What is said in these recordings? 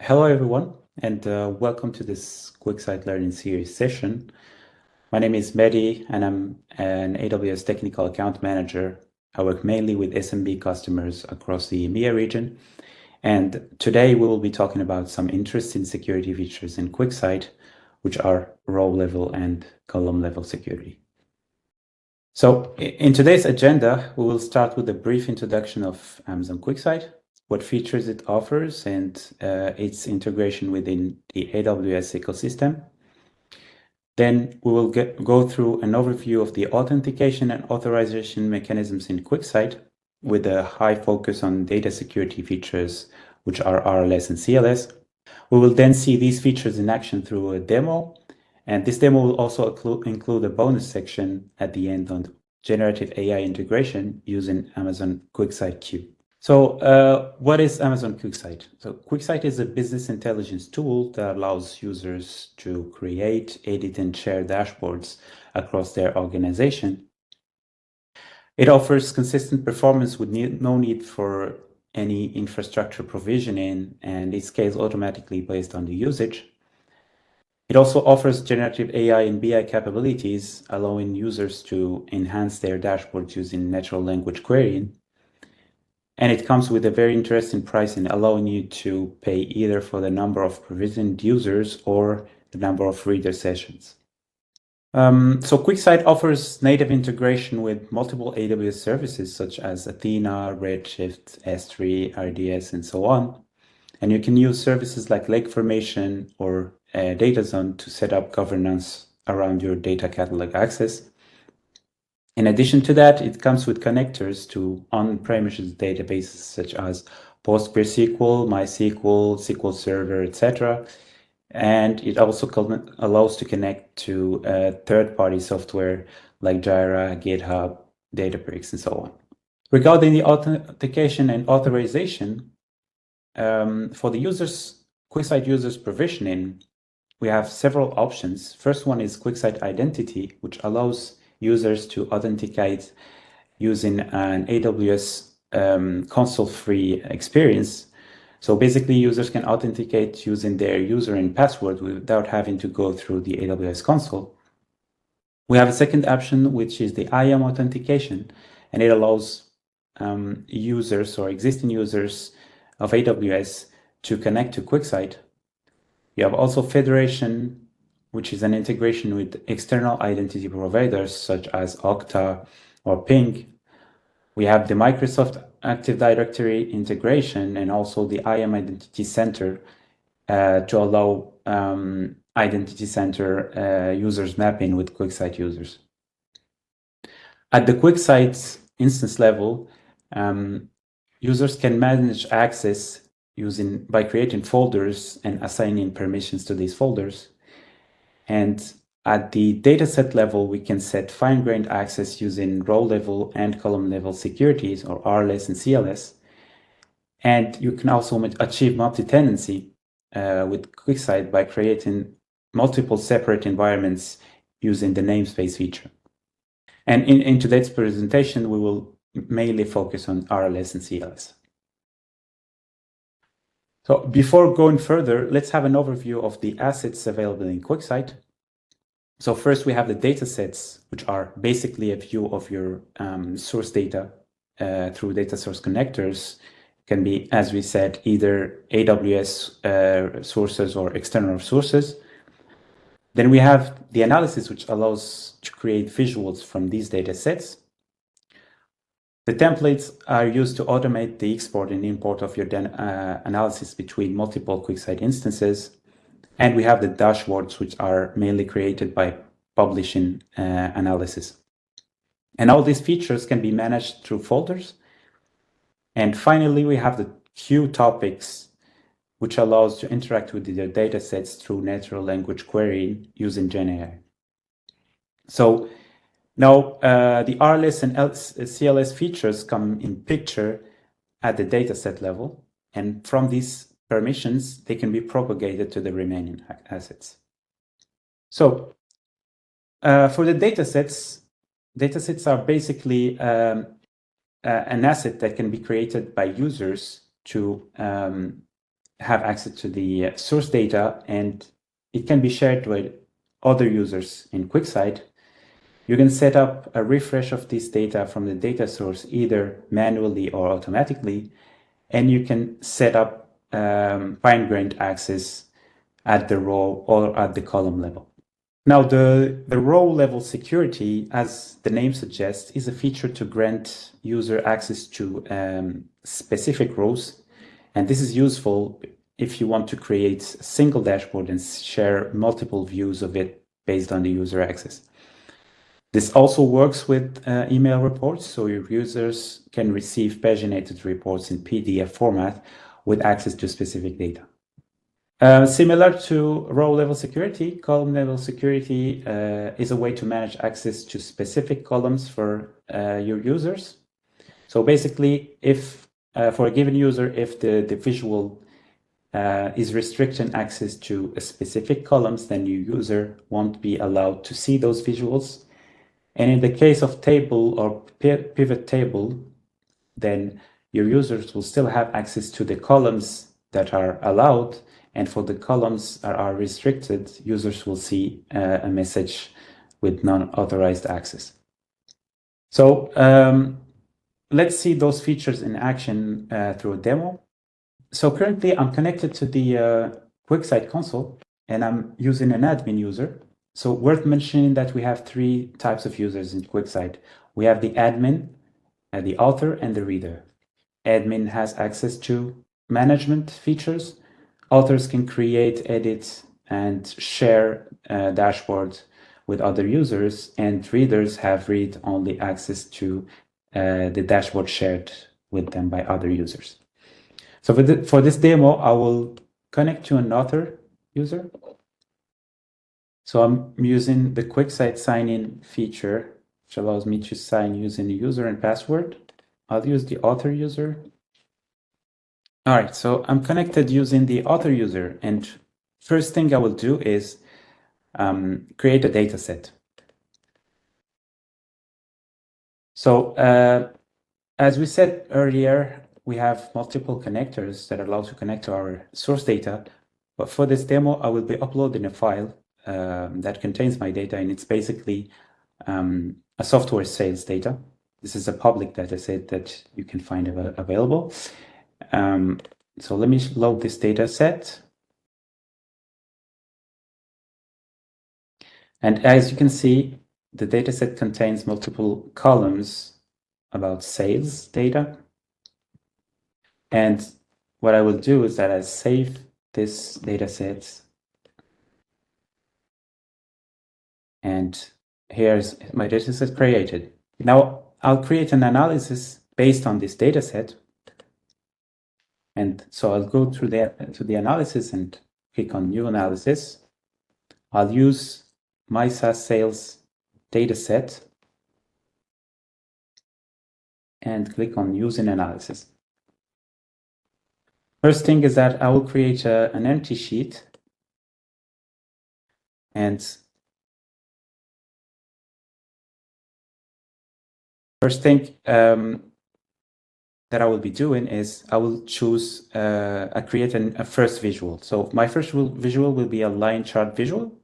Hello, everyone, and welcome to this QuickSight Learning Series session. My name is Mehdi, and I'm an AWS Technical Account Manager. I work mainly with SMB customers across the EMEA region. And today we will be talking about some interesting security features in QuickSight, which are row level and column level security. So in today's agenda, we will start with a brief introduction of Amazon QuickSight, what features it offers, and its integration within the AWS ecosystem. Then we will go through an overview of the authentication and authorization mechanisms in QuickSight with a high focus on data security features, which are RLS and CLS. We will then see these features in action through a demo, and this demo will also include a bonus section at the end on generative AI integration using Amazon QuickSight Q. So what is Amazon QuickSight? So QuickSight is a business intelligence tool that allows users to create, edit, and share dashboards across their organization. It offers consistent performance with no need for any infrastructure provisioning, and it scales automatically based on the usage. It also offers generative AI and BI capabilities, allowing users to enhance their dashboards using natural language querying. And it comes with a very interesting pricing, allowing you to pay either for the number of provisioned users or the number of reader sessions. So QuickSight offers native integration with multiple AWS services such as Athena, Redshift, S3, RDS, and so on. And you can use services like Lake-Formation or DataZone to set up governance around your data catalog access. In addition to that, it comes with connectors to on-premises databases such as PostgreSQL, MySQL, SQL Server, etc. And it also allows to connect to third-party software like Jira, GitHub, Databricks, and so on. Regarding the authentication and authorization, for the QuickSight users provisioning, we have several options. First one is QuickSight Identity, which allows users to authenticate using an AWS console-free experience. So basically, users can authenticate using their user and password without having to go through the AWS console. We have a second option, which is the IAM authentication, and it allows users or existing users of AWS to connect to QuickSight. You have also Federation, which is an integration with external identity providers such as Okta or Ping. We have the Microsoft Active Directory integration and also the IAM Identity Center to allow Identity Center users mapping with QuickSight users. At the QuickSight instance level, users can manage access by creating folders and assigning permissions to these folders. And at the dataset level, we can set fine-grained access using row level and column level securities, or RLS and CLS. And you can also achieve multi-tenancy with QuickSight by creating multiple separate environments using the namespace feature. And in today's presentation, we will mainly focus on RLS and CLS. So before going further, let's have an overview of the assets available in QuickSight. So first, we have the datasets, which are basically a view of your source data through data source connectors. Can be, as we said, either AWS sources or external sources. Then we have the analysis, which allows to create visuals from these datasets. The templates are used to automate the export and import of your analysis between multiple QuickSight instances. And we have the dashboards, which are mainly created by publishing analysis. And all these features can be managed through folders. And finally, we have the Q topics, which allows to interact with the datasets through natural language querying using GenAI. So now the RLS and CLS features come in picture at the dataset level. And from these permissions, they can be propagated to the remaining assets. So for the datasets are basically an asset that can be created by users to have access to the source data, and it can be shared with other users in QuickSight. You can set up a refresh of this data from the data source either manually or automatically, and you can set up fine-grained access at the row or at the column level. Now, the row level security, as the name suggests, is a feature to grant user access to specific rows. And this is useful if you want to create a single dashboard and share multiple views of it based on the user access. This also works with email reports, so your users can receive paginated reports in PDF format with access to specific data. Similar to row level security, column level security is a way to manage access to specific columns for your users. So basically, if for a given user, if the visual is restricting access to specific columns, then your user won't be allowed to see those visuals. And in the case of table or pivot table, then your users will still have access to the columns that are allowed. And for the columns that are restricted, users will see a message with non-authorized access. So let's see those features in action through a demo. So currently I'm connected to the QuickSight console and I'm using an admin user. So worth mentioning that we have three types of users in QuickSight. We have the admin, the author, and the reader. Admin has access to management features. Authors can create, edit, and share dashboards with other users, and readers have read-only access to the dashboard shared with them by other users. So for this demo, I will connect to an author user. So I'm using the QuickSight sign-in feature, which allows me to sign using the user and password. I'll use the author user. All right, so I'm connected using the author user, and first thing I will do is create a data set. So as we said earlier, we have multiple connectors that allow to connect to our source data. But for this demo, I will be uploading a file that contains my data, and it's basically a software sales data. This is a public data set that you can find available. So let me load this data set. And as you can see, the dataset contains multiple columns about sales data. And what I will do is that I save this dataset. And here's my dataset created. Now I'll create an analysis based on this dataset. And so I'll go through to the analysis and click on New Analysis. I'll use my SaaS sales dataset and click on Use in Analysis. First thing is that I will create an empty sheet, and first thing that I will be doing is I will choose create a first visual. So my first visual will be a line chart visual.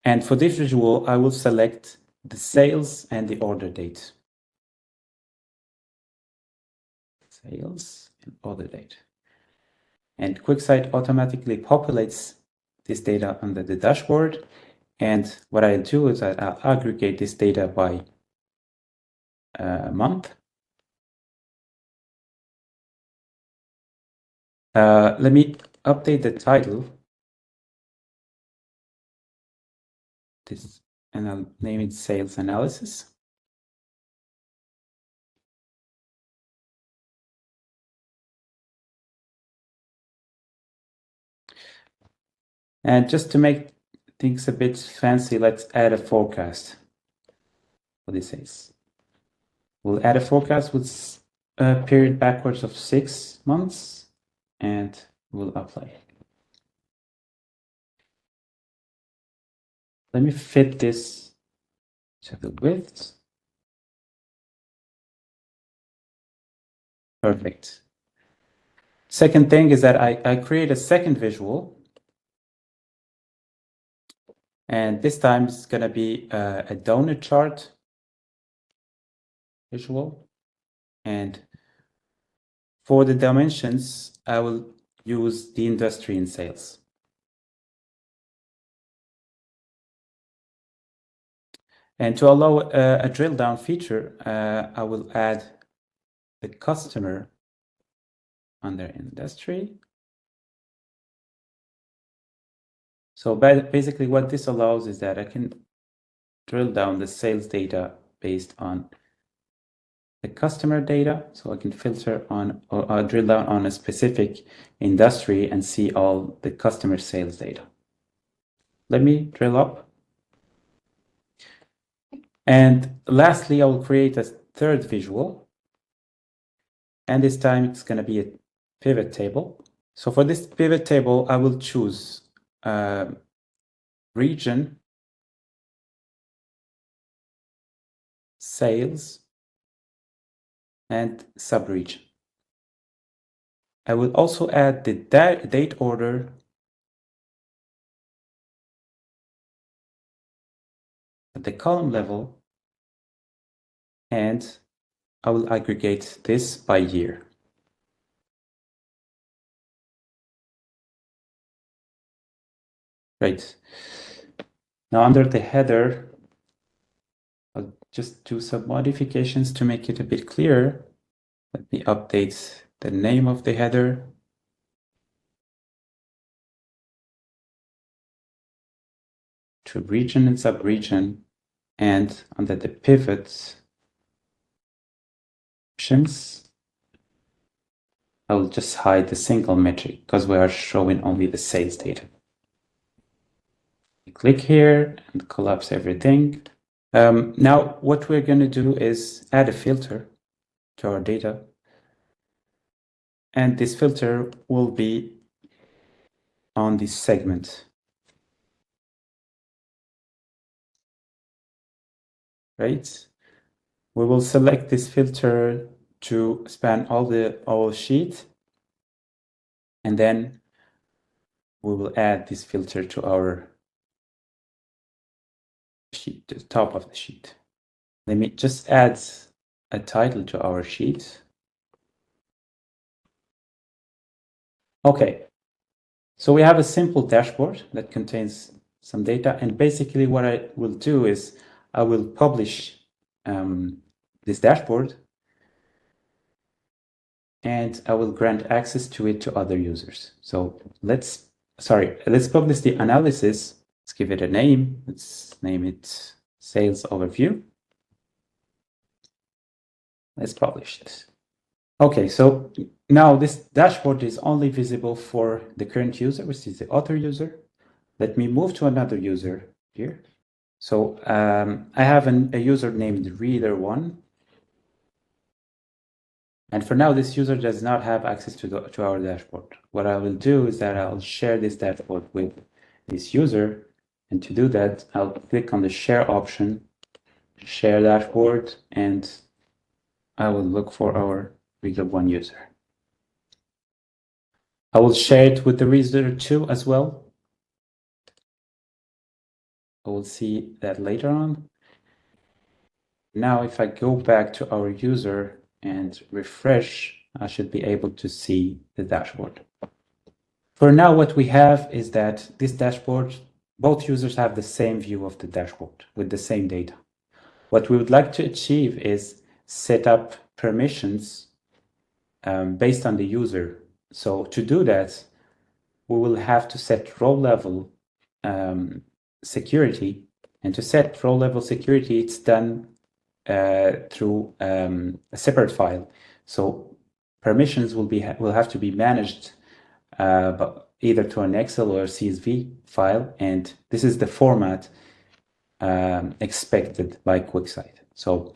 And for this visual, I will select the sales and the order date. Sales and order date. And QuickSight automatically populates this data under the dashboard. And what I'll do is I'll aggregate this data by month. Let me update the title. And I'll name it Sales Analysis. And just to make things a bit fancy, let's add a forecast for this sales. We'll add a forecast with a period backwards of 6 months, and we'll apply. Let me fit this to the width. Perfect. Second thing is that I create a second visual. And this time it's going to be a donut chart visual. And for the dimensions, I will use the industry and sales. And to allow a drill down feature, I will add the customer under industry. So basically what this allows is that I can drill down the sales data based on the customer data. So I can filter on or drill down on a specific industry and see all the customer sales data. Let me drill up. And lastly, I will create a third visual. And this time it's going to be a pivot table. So for this pivot table, I will choose region, sales, and subregion. I will also add the date order at the column level, and I will aggregate this by year. Right. Now under the header, I'll just do some modifications to make it a bit clearer. Let me update the name of the header. To region and subregion, and under the pivots options, I will just hide the single metric because we are showing only the sales data. Click here and collapse everything. Now what we're going to do is add a filter to our data. And this filter will be on this segment. Right? We will select this filter to span all sheet. And then we will add this filter to our sheet, to the top of the sheet. Let me just add a title to our sheet. Okay, so we have a simple dashboard that contains some data, and basically what I will do is I will publish this dashboard, and I will grant access to it to other users. So let's publish the analysis. Let's give it a name. Let's name it Sales Overview. Let's publish this. Okay, so now this dashboard is only visible for the current user, which is the author user. Let me move to another user here. So I have a user named reader1. And for now, this user does not have access to our dashboard. What I will do is that I'll share this dashboard with this user. And to do that, I'll click on the share option, share dashboard, and I will look for our reader1 user. I will share it with the reader2 as well. I will see that later on. Now, if I go back to our user and refresh, I should be able to see the dashboard. For now, what we have is that this dashboard, both users have the same view of the dashboard with the same data. What we would like to achieve is set up permissions based on the user. So to do that, we will have to set row level security. And to set row level security, it's done through a separate file. So permissions will have to be managed but either to an Excel or CSV file, and this is the format expected by QuickSight. So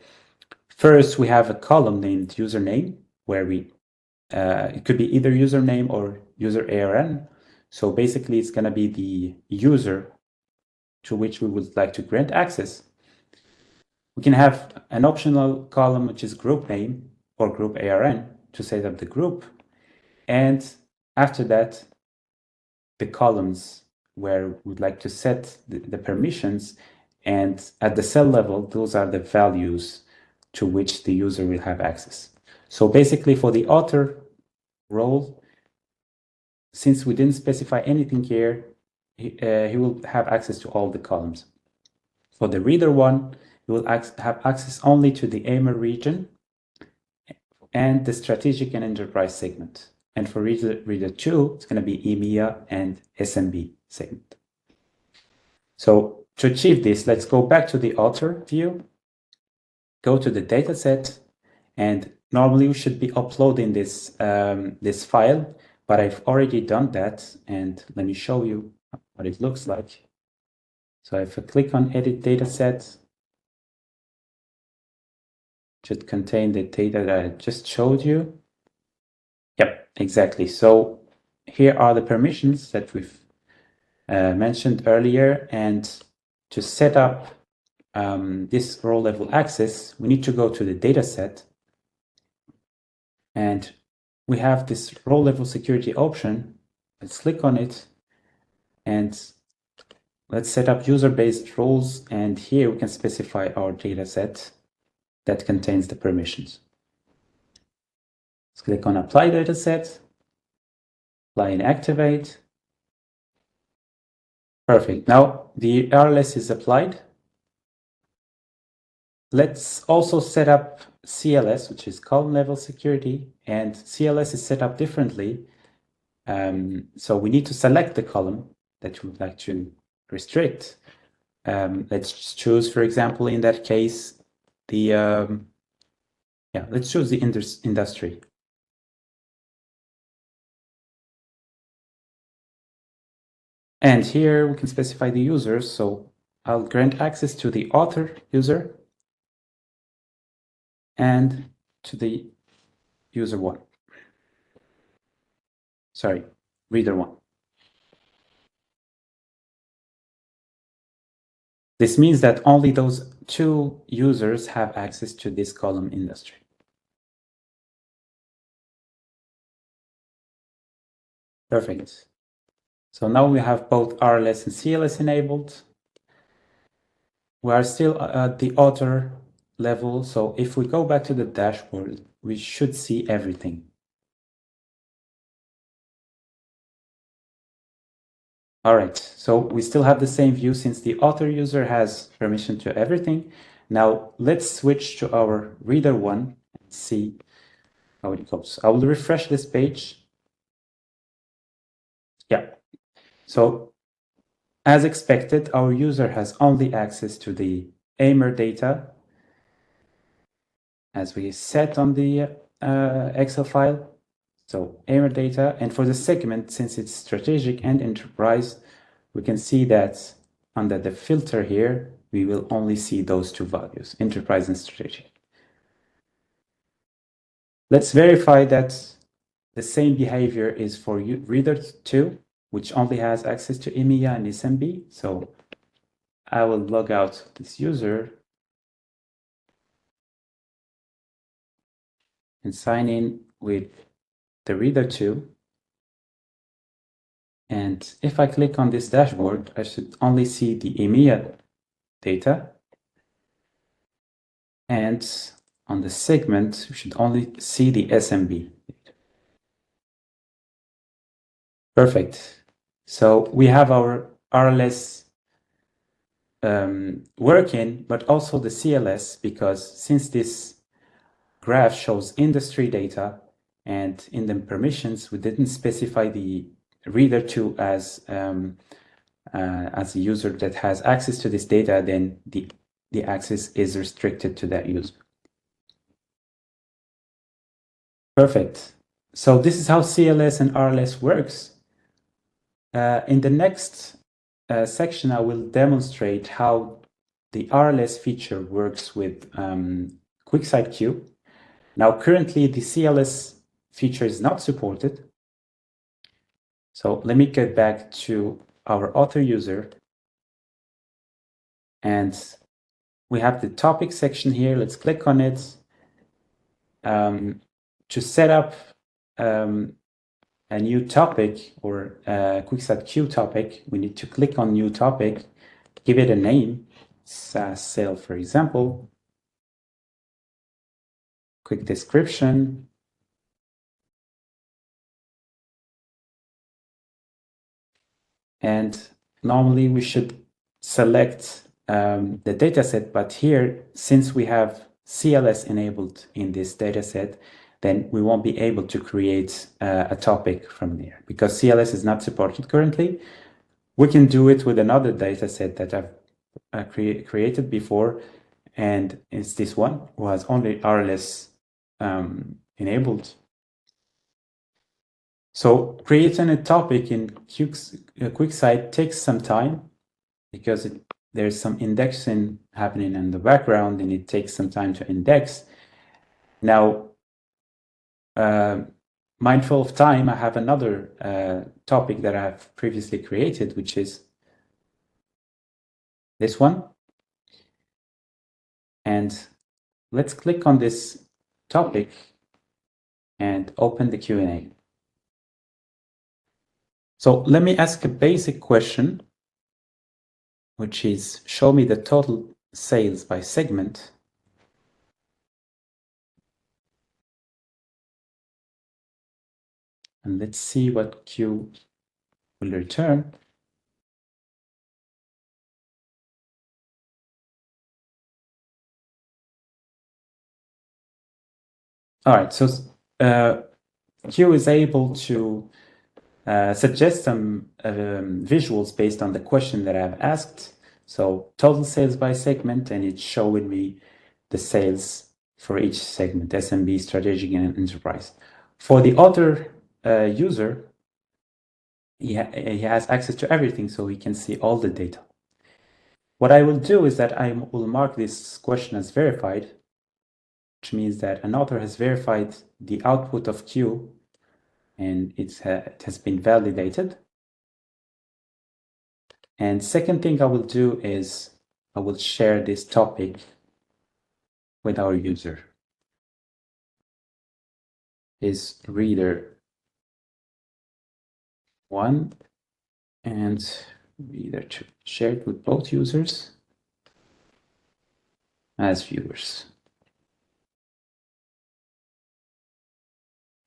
first we have a column named username, where it could be either username or user ARN. So basically it's going to be the user to which we would like to grant access. We can have an optional column which is group name or group ARN to set up the group. And after that, the columns where we'd like to set the permissions. And at the cell level, those are the values to which the user will have access. So basically for the author role, since we didn't specify anything here, he will have access to all the columns. For the reader one, he will have access only to the AMER region and the strategic and enterprise segment. And for reader 2, it's going to be EMEA and SMB segment. So to achieve this, let's go back to the author view, go to the dataset, and normally we should be uploading this, this file, but I've already done that. And let me show you what it looks like. So if I click on Edit Dataset, it should contain the data that I just showed you. Yep, exactly. So here are the permissions that we've mentioned earlier. And to set up this row level access, we need to go to the dataset. And we have this row level security option. Let's click on it. And let's set up user-based roles. And here we can specify our dataset that contains the permissions. Let's click on Apply Dataset, apply and activate. Perfect. Now the RLS is applied. Let's also set up CLS, which is column level security, and CLS is set up differently. So we need to select the column that we would like to restrict. Let's choose, for example, in that case, the let's choose the industry. And here we can specify the users. So I'll grant access to the author user and to the user one. Sorry, reader one. This means that only those two users have access to this column industry. Perfect. So now we have both RLS and CLS enabled. We are still at the author level. So if we go back to the dashboard, we should see everything. All right, so we still have the same view since the author user has permission to everything. Now let's switch to our reader one and see how it goes. I will refresh this page. Yeah, so as expected, our user has only access to the AMER data as we set on the Excel file. So AMER data, and for the segment, since it's strategic and enterprise, we can see that under the filter here, we will only see those two values, enterprise and strategic. Let's verify that the same behavior is for reader 2, which only has access to EMEA and SMB. So I will log out this user and sign in with the reader 2. And if I click on this dashboard, I should only see the EMEA data. And on the segment, we should only see the SMB. Perfect. So we have our RLS working, but also the CLS, because since this graph shows industry data and in the permissions, we didn't specify the reader 2 as a user that has access to this data, then the access is restricted to that user. Perfect. So this is how CLS and RLS works. In the next section, I will demonstrate how the RLS feature works with QuickSight Q. Now, currently, the CLS feature is not supported. So let me get back to our author user. And we have the topic section here. Let's click on it. To set up a new topic or a QuickSight Q topic, we need to click on new topic, give it a name, SaaS sale, for example, quick description, and normally we should select the dataset, but here, since we have CLS enabled in this dataset, then we won't be able to create a topic from there because CLS is not supported currently. We can do it with another dataset that I've created before, and it's this one, who has only RLS enabled. So creating a topic in QuickSight takes some time because there's some indexing happening in the background and it takes some time to index. Now, mindful of time, I have another topic that I've previously created, which is this one. And let's click on this topic and open the Q&A. So let me ask a basic question, which is show me the total sales by segment. And let's see what Q will return. All right, so Q is able to suggest some visuals based on the question that I've asked. So total sales by segment, and it's showing me the sales for each segment, SMB, strategic, and enterprise. For the other user, he has access to everything, so he can see all the data. What I will do is that I will mark this question as verified, which means that an author has verified the output of Q and it has been validated. And second thing I will do is I will share this topic with our user. Is reader 1 and reader 2. Share it with both users as viewers.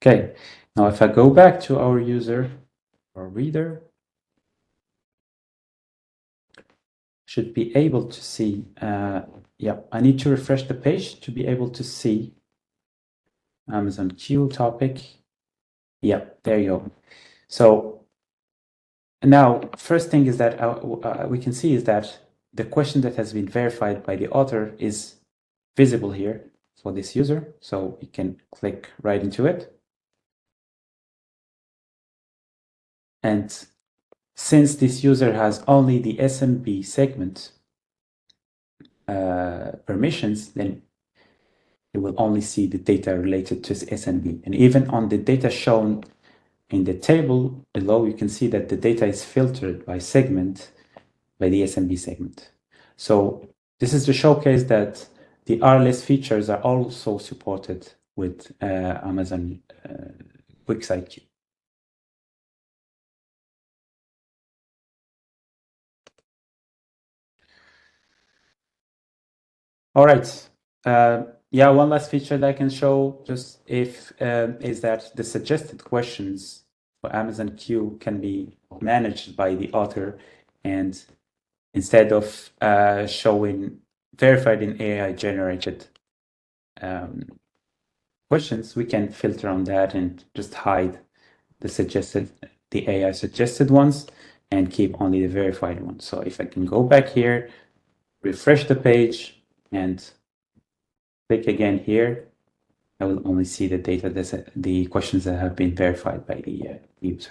Okay, now if I go back to our user or reader, should be able to see, yeah, I need to refresh the page to be able to see Amazon Q topic. Yeah, there you go. So now, first thing is that we can see is that the question that has been verified by the author is visible here for this user. So we can click right into it. And since this user has only the SMB segment permissions, then it will only see the data related to SMB. And even on the data shown in the table below, you can see that the data is filtered by segment, by the SMB segment. So this is to showcase that the RLS features are also supported with Amazon QuickSight Q. All right. Yeah, one last feature that I can show just if is that the suggested questions for Amazon Q can be managed by the author, and instead of showing verified in AI generated questions, we can filter on that and just hide the AI suggested ones and keep only the verified ones. So if I can go back here, refresh the page, and click again here, I will only see the data, the questions that have been verified by the user.